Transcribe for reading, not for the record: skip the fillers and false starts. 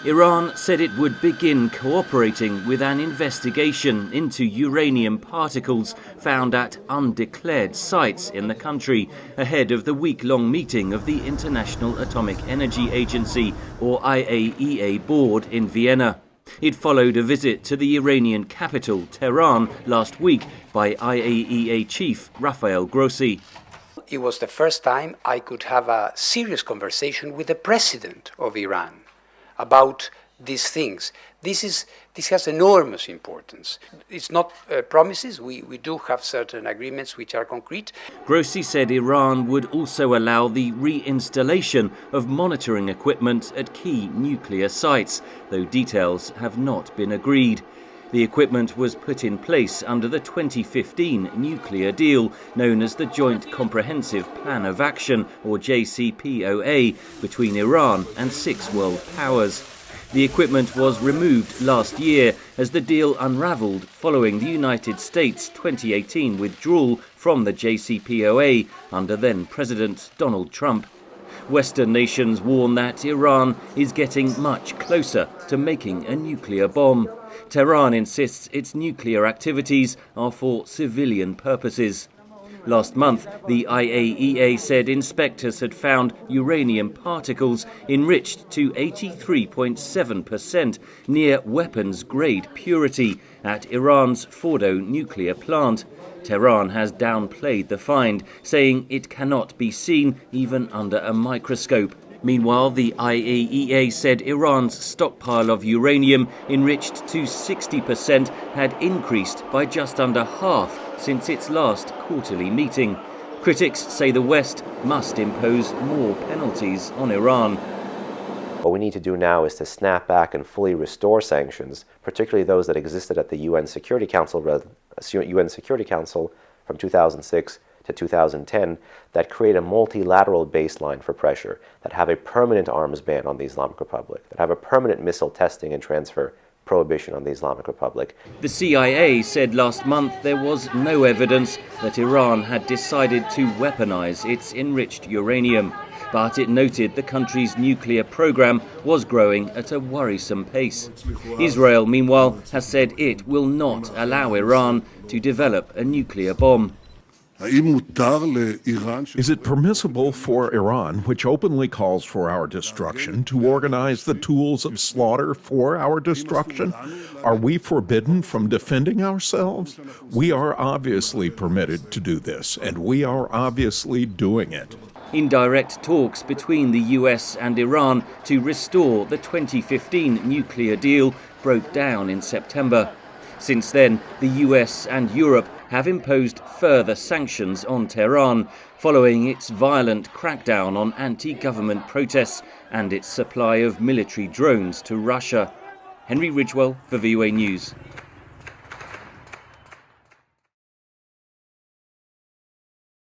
Iran said it would begin cooperating with an investigation into uranium particles found at undeclared sites in the country ahead of the week-long meeting of the International Atomic Energy Agency, or IAEA, board in Vienna. It followed a visit to the Iranian capital, Tehran, last week by IAEA chief Rafael Grossi. It was the first time I could have a serious conversation with the president of Iran about these things. This has enormous importance. It's not promises. We do have certain agreements which are concrete. Grossi said Iran would also allow the reinstallation of monitoring equipment at key nuclear sites, though details have not been agreed. The equipment was put in place under the 2015 nuclear deal, known as the Joint Comprehensive Plan of Action, or JCPOA, between Iran and 6 world powers. The equipment was removed last year as the deal unravelled following the United States' 2018 withdrawal from the JCPOA under then-President Donald Trump. Western nations warn that Iran is getting much closer to making a nuclear bomb. Tehran insists its nuclear activities are for civilian purposes. Last month, the IAEA said inspectors had found uranium particles enriched to 83.7% near weapons-grade purity at Iran's Fordo nuclear plant. Tehran has downplayed the find, saying it cannot be seen even under a microscope. Meanwhile, the IAEA said Iran's stockpile of uranium enriched to 60% had increased by just under half since its last quarterly meeting. Critics say the West must impose more penalties on Iran. What we need to do now is to snap back and fully restore sanctions, particularly those that existed at the UN Security Council from 2006 to 2010, that create a multilateral baseline for pressure, that have a permanent arms ban on the Islamic Republic, that have a permanent missile testing and transfer prohibition on the Islamic Republic. The CIA said last month there was no evidence that Iran had decided to weaponize its enriched uranium, but it noted the country's nuclear program was growing at a worrisome pace. Israel, meanwhile, has said it will not allow Iran to develop a nuclear bomb. Is it permissible for Iran, which openly calls for our destruction, to organize the tools of slaughter for our destruction? Are we forbidden from defending ourselves? We are obviously permitted to do this, and we are obviously doing it. Indirect talks between the US and Iran to restore the 2015 nuclear deal broke down in September. Since then, the US and Europe have imposed further sanctions on Tehran following its violent crackdown on anti-government protests and its supply of military drones to Russia. Henry Ridgwell for VOA News.